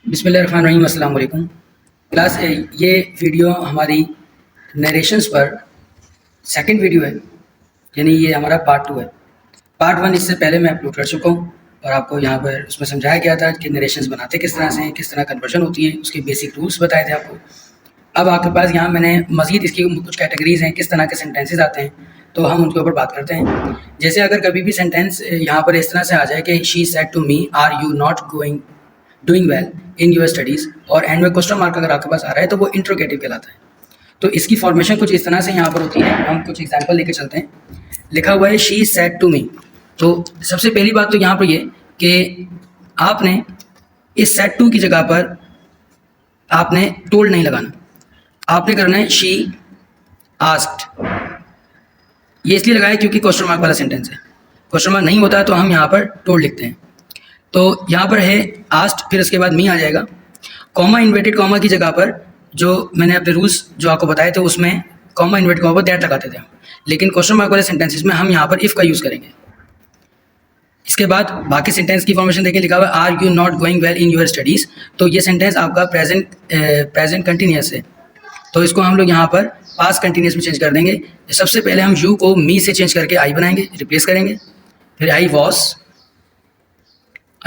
बिस्मिल्लाहिर्रहमानिर्रहीम, अस्सलाम वालेकुम। क्लास ये वीडियो हमारी नरेशंस पर सेकंड वीडियो है, यानी ये हमारा पार्ट 2 है। पार्ट 1 इससे पहले मैं अपलोड कर चुका हूँ और आपको यहाँ पर उसमें समझाया गया था कि नरेशंस बनाते किस तरह से हैं, किस तरह कन्वर्जन होती है, उसके बेसिक रूल्स बताए थे आपको। अब आपके पास यहाँ मैंने मज़ीद इसकी कुछ कैटेगरीज हैं, किस तरह के सेंटेंसेस आते हैं, तो हम उनके ऊपर बात करते हैं। जैसे अगर कभी भी सेंटेंस यहाँ पर इस तरह से आ जाए कि she said to me are you not going doing well in your studies, और एंड में क्वेश्चन मार्क अगर आपके पास आ रहा है तो वो इंट्रोगेटिव कहलाता है। तो इसकी फॉर्मेशन कुछ इस तरह से यहाँ पर होती है। हम कुछ एग्जांपल लेके चलते हैं। लिखा हुआ है शी सेड टू मी। तो सबसे पहली बात तो यहाँ पर ये कि आपने इस सेड टू की जगह पर आपने टोल्ड नहीं लगाना, आपने करना है शी आस्क्ड। ये इसलिए लगाया क्योंकि क्वेश्चन मार्क वाला सेंटेंस है। क्वेश्चन मार्क नहीं होता तो हम यहाँ पर टोल्ड लिखते हैं। तो यहाँ पर है आस्ट, फिर उसके बाद मी आ जाएगा। कॉमा इन्वर्टेड कॉमा की जगह पर जो मैंने अपने रूल्स जो आपको बताए थे उसमें कॉमा इन्वर्टेड कॉमा पर दैट लगाते थे हम, लेकिन क्वेश्चन मार्क वाले सेंटेंसेस में हम यहाँ पर इफ़ का यूज़ करेंगे। इसके बाद बाकी सेंटेंस की फॉर्मेशन देखिए, लिखा हुआ है are you not going well in your studies. तो ये सेंटेंस आपका प्रेजेंट कंटिन्यूस है, तो इसको हम लोग यहाँ पर पास्ट कंटिन्यूस में चेंज कर देंगे। सबसे पहले हम यू को मी से चेंज करके आई बनाएंगे, रिप्लेस करेंगे। फिर I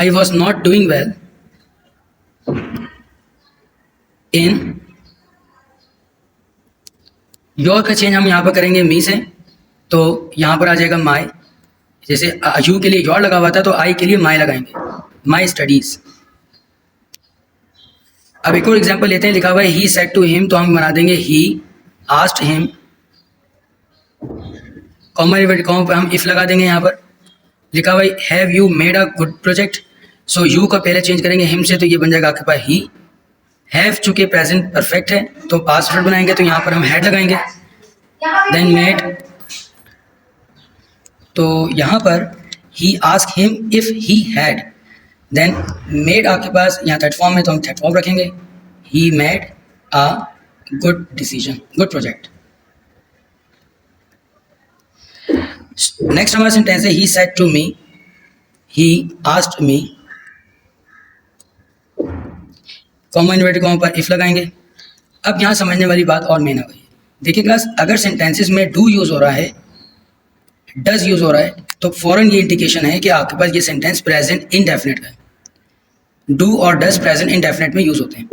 was not doing well in your का चेंज हम यहाँ पर करेंगे मी से, तो यहाँ पर आ जाएगा माई। जैसे यू के लिए योर लगा हुआ था तो आई के लिए माई लगाएंगे, माई स्टडीज। अब एक और एग्जांपल लेते हैं। लिखा हुआ है ही सेड टू हिम, तो हम बना देंगे ही asked him. Comma inverted comma पर हम इफ लगा देंगे। यहाँ पर लिखा हुआ है have you made a good project, so you का पहले चेंज करेंगे हिम से, तो ये बन जाएगा आपके पास ही। हैव चूंकि प्रेजेंट परफेक्ट है तो पास्ट परफेक्ट बनाएंगे, तो यहाँ पर हम हैड लगाएंगे। देन मेड, तो यहाँ पर ही asked him if he had. Then made आपके पास यहाँ थर्ड फॉर्म है तो हम थर्ड फॉर्म रखेंगे, he made a good decision, good project. Next हमारा सेंटेंस है he said to me, he asked me. Comma inverted comma पर इफ लगाएंगे। अब यहाँ समझने वाली बात और मेन आ गई। देखिए क्लास, अगर सेंटेंसेस में डू यूज़ हो रहा है, डज यूज़ हो रहा है, तो फौरन ये इंडिकेशन है कि आपके पास ये सेंटेंस प्रेजेंट इंडेफिनिट का है। डू और डज प्रेजेंट इंडेफिनिट में यूज़ होते हैं,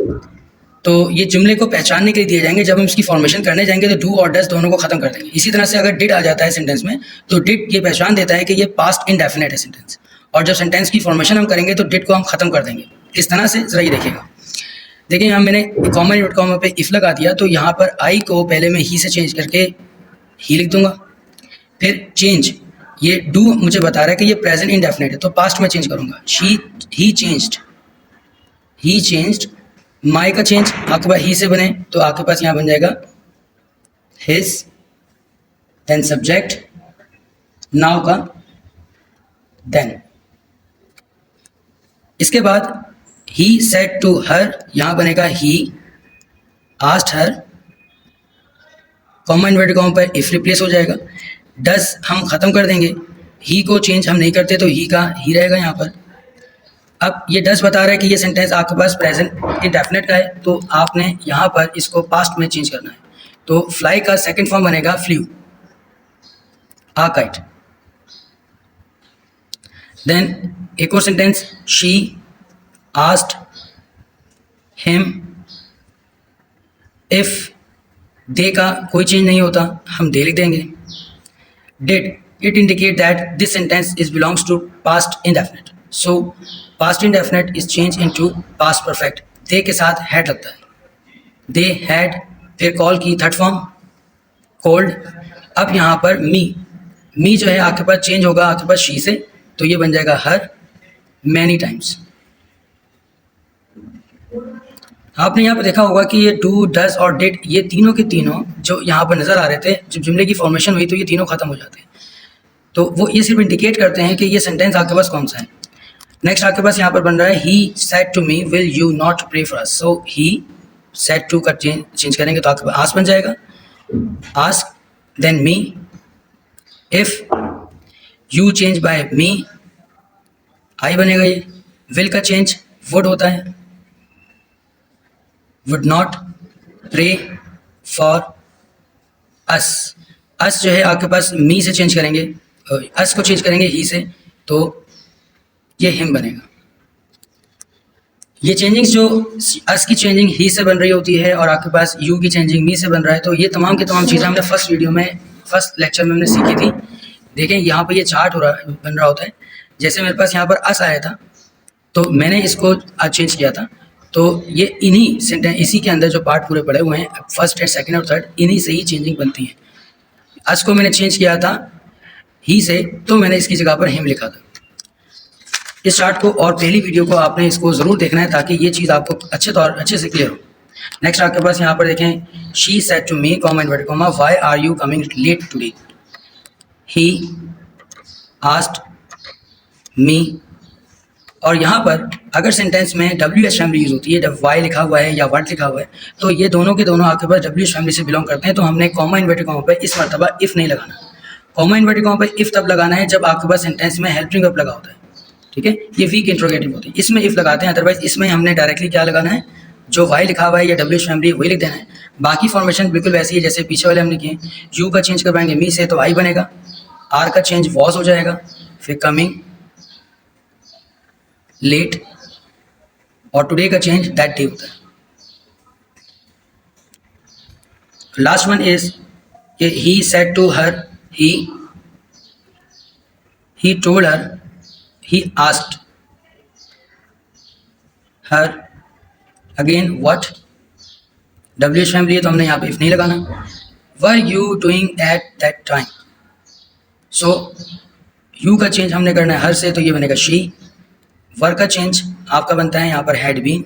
तो ये जुमले को पहचानने के लिए दिए जाएंगे। जब हम इसकी फॉर्मेशन करने जाएंगे तो डू और डज दोनों को खत्म कर देंगे। इसी तरह से अगर डिड आ जाता है सेंटेंस में, तो डिड ये पहचान देता है कि ये पास्ट इंडेफिनिट है सेंटेंस, और जब सेंटेंस की फॉर्मेशन हम करेंगे तो डिड को हम खत्म कर देंगे। इस तरह से जरा ये देखिएगा। देखिए यहाँ मैंने कॉमा इन्वर्टेड कॉमा पे इफ लगा दिया, तो यहाँ पर आई को पहले मैं ही से चेंज करके ही लिख दूंगा। फिर चेंज, ये डू मुझे बता रहा है कि ये प्रेजेंट इंडेफिनिट है, तो पास्ट में चेंज करूंगा। ही चेंज्ड। माई का चेंज आपके पास ही से बने, तो आपके पास यहाँ बन जाएगा हिज। देन सब्जेक्ट, नाउ का देन। इसके बाद ही सेड टू हर, यहाँ बनेगा ही आस्क्ड हर। कॉमा इन्वर्टेड कॉमा पर इफ रिप्लेस हो जाएगा। डज हम खत्म कर देंगे, ही को चेंज हम नहीं करते तो ही का ही रहेगा यहाँ पर। अब ये डज बता रहा है कि ये सेंटेंस आपके पास प्रेजेंट इंडेफिनिट का है, तो आपने यहाँ पर इसको पास्ट में चेंज करना है। तो फ्लाई का सेकंड फॉर्म बनेगा फ्लू, आ काइट। देन एक और sentence, she asked him if. They का कोई चेंज नहीं होता, हम दे लिख देंगे। Did, it indicate that this sentence is belongs to past indefinite, so past indefinite is changed into past perfect। they के साथ had लगता है, they had। फिर call की थर्ड फॉर्म called। अब यहाँ पर मी जो है आपके पास चेंज होगा आपके पास she से, तो ये बन जाएगा her many times। आपने यहाँ पर देखा होगा कि ये डू, डज और डिड, ये तीनों के तीनों जो यहाँ पर नज़र आ रहे थे, जब जुमले की फॉर्मेशन हुई तो ये तीनों खत्म हो जाते हैं। तो वो ये सिर्फ इंडिकेट करते हैं कि ये सेंटेंस आपके पास कौन सा है। नेक्स्ट आपके पास यहाँ पर बन रहा है he said to me will you not pray for us, so he said to का चेंज करेंगे तो आपके पास आस्क बन जाएगा, ask. Then me, if you change by me, I बनेगा। ये विल का चेंज वुड होता है, would not pray for us. Us जो है आपके पास मी से चेंज करेंगे, अस को चेंज करेंगे ही से, तो ये हिम बनेगा। ये चेंजिंग्स जो अस की चेंजिंग ही से बन रही होती है और आपके पास यू की चेंजिंग मी से बन रहा है, तो ये तमाम की तमाम चीज़ें हमने फर्स्ट वीडियो में, फर्स्ट लेक्चर में हमने सीखी थी। देखें यहाँ पर ये चार्ट बन रहा होता है। जैसे मेरे पास यहाँ पर अस आया था तो मैंने इसको आज चेंज किया था, तो ये इन्हीं सेंटेंस, इसी के अंदर जो पार्ट पूरे पड़े हुए हैं फर्स्ट एंड सेकंड और थर्ड, इन्हीं से ही चेंजिंग बनती है। अस को मैंने चेंज किया था ही से, तो मैंने इसकी जगह पर हिम लिखा था। इस चार्ट को और पहली वीडियो को आपने इसको ज़रूर देखना है ताकि ये चीज़ आपको अच्छे से क्लियर हो। नेक्स्ट आपके पास यहाँ पर देखें, she said to me comma inverted comma why are you coming late today. He asked me, और यहाँ पर अगर सेंटेंस में WH फैमिली यूज़ होती है, जब वाई लिखा हुआ है या व्हाट लिखा हुआ है, तो ये दोनों के दोनों आपके पास WH फैमिली से बिलोंग करते हैं, तो हमने कॉमा इनवर्टेड कॉमा पे इस मरतबा इफ़ नहीं लगाना। कॉमा इनवर्टेड कॉमा पे इफ़ तब लगाना है जब आपके पास सेंटेंस में हेल्पिंग वर्ब लगा होता है, ठीक है, ये वीक इंट्रोगेटिव होती है, इसमें इफ़ लगाते हैं। अदरवाइज इसमें हमने डायरेक्टली क्या लगाना है, जो वाई लिखा हुआ है या WH फैमिली वही लिख देना है। बाकी फॉर्मेशन बिल्कुल वैसी है जैसे पीछे वाले हमने किए। यू का चेंज करवाएंगे मी से, तो आई बनेगा। आर का चेंज वॉज हो जाएगा, फिर कमिंग, लेट, और टुडे का चेंज दैट डे होता है। Last one is he said to her, he told her, he asked her, again what, WH family है तो हमने यहाँ पे इफ नहीं लगाना। Were you doing at that time, so you का चेंज हमने करना है हर से, तो ये बनेगा शी। वर का चेंज आपका बनता है यहाँ पर हैड बीन।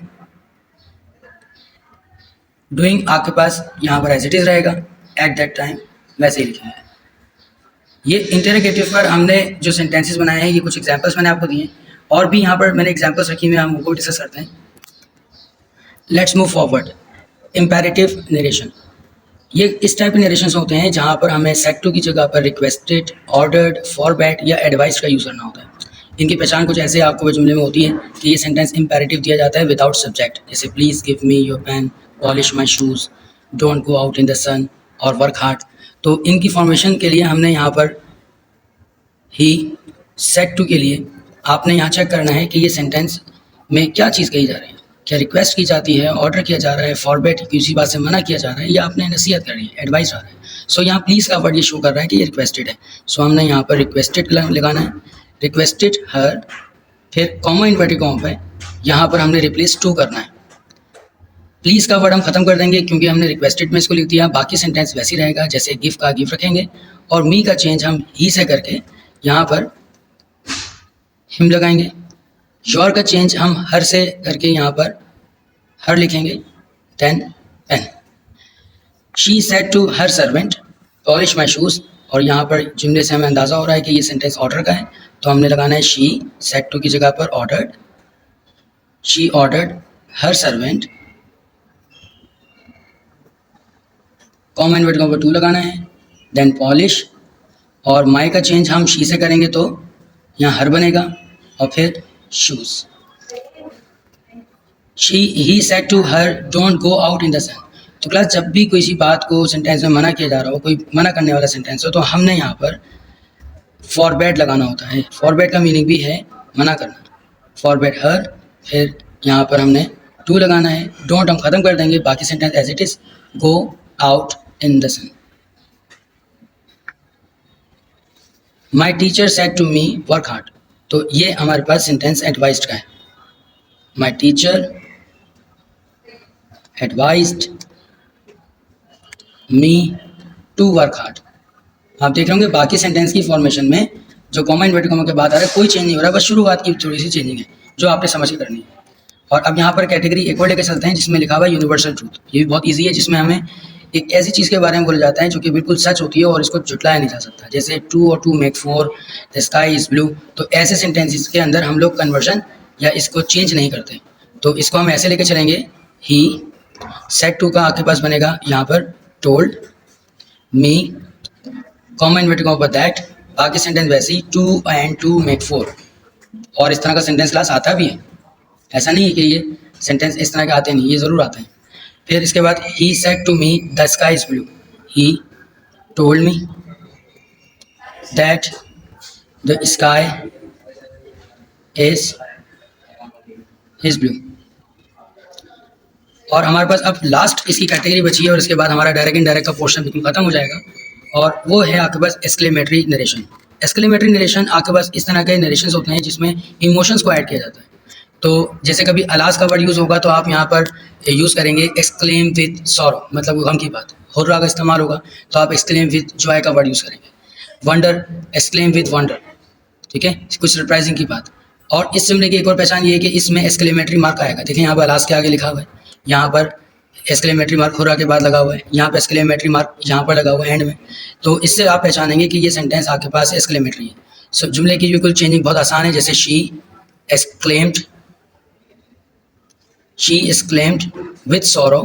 डूइंग आपके पास यहाँ पर एज इट इज़ रहेगा, एट दैट टाइम वैसे ही लिखेंगे। ये इंटरोगेटिव पर हमने जो सेंटेंसेस बनाए हैं, ये कुछ एग्जांपल्स मैंने आपको दिए, और भी यहाँ पर मैंने एग्जांपल्स रखी हुई हैं, हम उनको डिस्कस करते हैं। Let's move forward. Imperative narration, ये इस टाइप के नरेशंस होते हैं जहाँ पर हमें सेड टू की जगह पर रिक्वेस्टेड, ऑर्डर्ड, फॉरबैड या एडवाइस का यूज़ करना होता है। इनकी पहचान कुछ ऐसे आपको जुमले में होती है कि ये सेंटेंस इम्पेरेटिव दिया जाता है विदाउट सब्जेक्ट, जैसे please give me your pen, polish my shoes, don't go out in the sun और वर्क हार्ड। तो इनकी फॉर्मेशन के लिए हमने यहाँ पर ही सेड टू के लिए आपने यहाँ चेक करना है कि ये सेंटेंस में क्या चीज़ कही जा रही है। क्या रिक्वेस्ट की जाती है, ऑर्डर किया जा रहा है, फॉरबैड किसी बात से मना किया जा रहा है, या आपने नसीहत कर रही है, एडवाइस आ रहा है। सो यहाँ प्लीज़ का वर्ड ये शो कर रहा है कि ये रिक्वेस्टेड है। सो हमने यहाँ पर रिक्वेस्टेड लगाना है, रिक्वेस्टेड हर, फिर कॉमा इनवर्टेड कॉमा पे यहाँ पर हमने रिप्लेस टू करना है। प्लीज़ का वर्ड हम ख़त्म कर देंगे क्योंकि हमने रिक्वेस्टेड में इसको लिख दिया, बाकी सेंटेंस वैसे ही रहेगा, जैसे गिव का गिव रखेंगे, और मी का चेंज हम ही से करके यहाँ पर हिम लगाएंगे। योर का चेंज हम हर से करके यहाँ पर हर लिखेंगे, then pen. She said to her servant polish my shoes, और यहाँ पर जुमले से हमें अंदाज़ा हो रहा है कि ये सेंटेंस ऑर्डर का है, तो हमने लगाना है शी सेड टू की जगह पर ordered, she ordered her servant, comma inverted comma पर टू लगाना है, देन पॉलिश, और माई का चेंज हम शी से करेंगे तो यहाँ हर बनेगा, और फिर shoes. He said to her don't go out in the sun. तो क्लास जब भी किसी बात को सेंटेंस में मना किया जा रहा हो, कोई मना करने वाला सेंटेंस हो, तो हमने यहाँ पर फॉरबैड लगाना होता है। फॉरबैड का मीनिंग भी है मना करना। फॉरबैड हर, फिर यहाँ पर हमने टू लगाना है, डोंट हम ख़त्म कर देंगे, बाकी sentence as it is, go out in the sun. My teacher said to me work hard, तो ये हमारे पास सेंटेंस एडवाइज्ड का है। My teacher advised me to work hard. आप देख रहे होंगे बाकी सेंटेंस की फॉर्मेशन में जो कॉमा इनवर्टेड कॉमा के बाद आ रहा है कोई चेंज नहीं हो रहा, बस शुरुआत की थोड़ी सी चेंजिंग है जो आपने समझ के करनी है। और अब यहाँ पर कैटेगरी एक और लेकर चलते हैं जिसमें लिखा हुआ है यूनिवर्सल ट्रूथ। ये भी बहुत ईजी है, जिसमें हमें एक ऐसी चीज़ के बारे में बोला जाता है जो कि बिल्कुल सच होती है और इसको झुटलाया नहीं जा सकता, जैसे 2 और 2 make 4, the sky is blue. तो ऐसे सेंटेंसेस के अंदर हम लोग कन्वर्जन या इसको चेंज नहीं करते, तो इसको हम ऐसे लेके चलेंगे। ही सेड टू का आपके पास बनेगा यहाँ पर told me, comma inverted comma पर दैट, बाकी सेंटेंस वैसे ही 2 and 2 मेक 4। और इस तरह का सेंटेंस क्लास आता भी है, ऐसा नहीं है कि ये सेंटेंस इस तरह के आते नहीं, ये ज़रूर आते हैं। फिर इसके बाद he said to me the sky is blue, he told me that the sky is blue. और हमारे पास अब लास्ट इसकी कैटेगरी बची है और इसके बाद हमारा डायरेक्ट इनडायरेक्ट का पोर्शन बिल्कुल खत्म हो जाएगा, और वो है आपके पास एक्सक्लेमेटरी नरेशन। एक्सक्लेमेटरी नरेशन आपके पास इस तरह के नरेशंस होते हैं जिसमें इमोशंस को ऐड किया जाता है। तो जैसे कभी अलास का वर्ड यूज़ होगा तो आप यहाँ पर यूज़ करेंगे एक्सक्लेम विद सॉरो, मतलब गम की बात। हुर्रा का इस्तेमाल होगा तो आप एक्सक्लेम विद जॉय का वर्ड यूज़ करेंगे। वंडर, एक्सक्लेम विद वंडर, ठीक है, कुछ सरप्राइजिंग की बात। और इस जुमले की एक और पहचान ये है कि इसमें एक्सक्लेमेटरी मार्क आएगा। देखिए यहाँ पर अलास के आगे लिखा हुआ है, यहाँ पर एक्सक्लेमेटरी मार्क हुर्रा के बाद लगा हुआ है, यहाँ पर एक्सक्लेमेटरी मार्क यहाँ पर लगा हुआ है एंड में। तो इससे आप पहचानेंगे कि ये सेंटेंस आपके पास एक्सक्लेमेटरी है। सो जुमले की बिल्कुल चेंजिंग बहुत आसान है, जैसे शी एक्सक्लेम्ड विद सॉरो,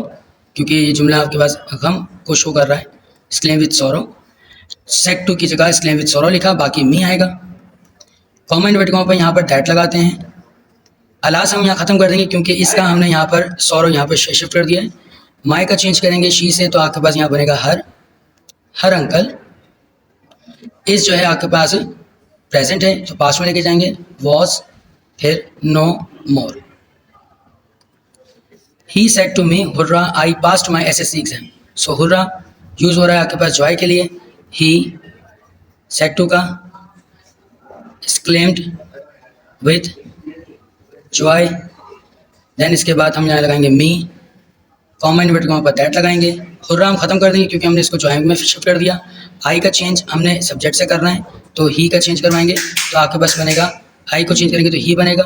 क्योंकि ये जुमला आपके पास गम को शो कर रहा है। Exclaim with sorrow, said to की जगह एक्सक्लेम विद सॉरो लिखा, बाकी मी आएगा। कॉमा इन्वर्टेड कॉमा पर यहाँ पर दैट लगाते हैं। अलास हम यहाँ ख़त्म कर देंगे क्योंकि इसका हमने यहाँ पर सॉरो यहाँ पर शिफ्ट कर दिया है। माई का चेंज करेंगे शी से, तो आपके पास यहाँ बनेगा हर अंकल। इस जो है आपके पास प्रेजेंट है तो पास्ट में लेके जाएंगे, वॉज फिर no more. He said to me hurrah I passed my SSC exam. So hurrah use हो रहा है आपके पास जॉय के लिए, ही सेड टू का एक्सक्लेम्ड विद जॉय, देन इसके बाद हम यहाँ लगाएंगे मी, कॉमा इन्वर्टेड कॉमा पर दैट लगाएंगे। हुर्रा हम खत्म कर देंगे क्योंकि हमने इसको जॉय में शिफ्ट कर दिया। आई का चेंज हमने सब्जेक्ट से करना है तो ही का चेंज करवाएंगे, तो आपके पास बनेगा, आई को चेंज करेंगे तो ही बनेगा।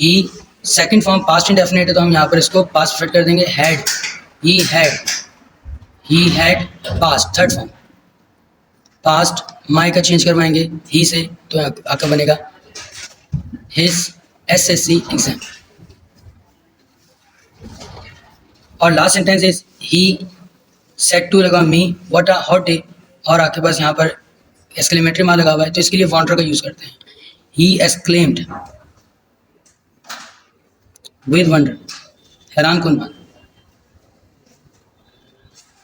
ही सेकंड फॉर्म पास्ट इंडेफिनिट है तो हम यहाँ पर इसको पास्ट फिट कर देंगे, had, he had past. Third form past, my का चेंज करवाएंगे ही से, तो आपका बनेगा हिज SSC एग्जाम। और last sentence is he said to लगा me what a hot day, और आपके पास यहाँ पर एक्सक्लेमेटरी मार्क लगा हुआ है तो इसके लिए वॉन्टर का यूज करते हैं। ही एक्सक्लेम्ड विद वंडर, हैरान कुन बात,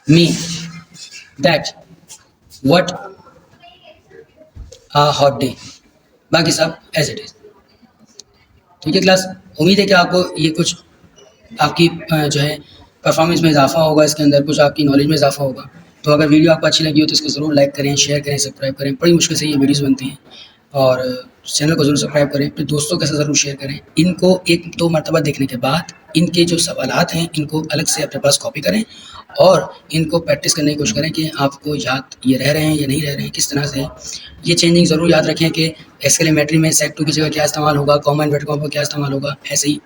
me that what a hot day, बाकी सब एज इट इज। ठीक है क्लास, उम्मीद है कि आपको ये कुछ आपकी जो है परफॉर्मेंस में इजाफा होगा, इसके अंदर कुछ आपकी नॉलेज में इजाफा होगा। तो अगर वीडियो आपको अच्छी लगी हो तो इसको ज़रूर लाइक करें, शेयर करें, सब्सक्राइब करें। बड़ी मुश्किल से ये वीडियोस बनती हैं, और चैनल को ज़रूर सब्सक्राइब करें, अपने दोस्तों के साथ ज़रूर शेयर करें। इनको 1-2 मरतबा देखने के बाद इनके जो सवालात हैं इनको अलग से अपने पास कॉपी करें और इनको प्रैक्टिस करने की कोशिश करें कि आपको याद ये रह रहे हैं या नहीं रह रहे हैं, किस तरह से। ये चेंजिंग ज़रूर याद रखें कि एक्सक्लेमेटरी में सेड टू की जगह क्या इस्तेमाल होगा, कॉमा इन्वर्टेड कॉमा क्या इस्तेमाल होगा। ऐसे ही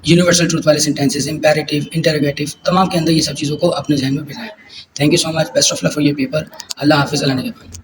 यूनिवर्सल ट्रूथ वाले सेंटेंसेस, इंपेरेटिव, इंटरोगेटिव, तमाम के अंदर ये सब चीज़ों को अपने जहन में बिठाएं। Thank you so much, best of luck for your paper. अल्लाह हाफिज़, अल्लाह निगहबान।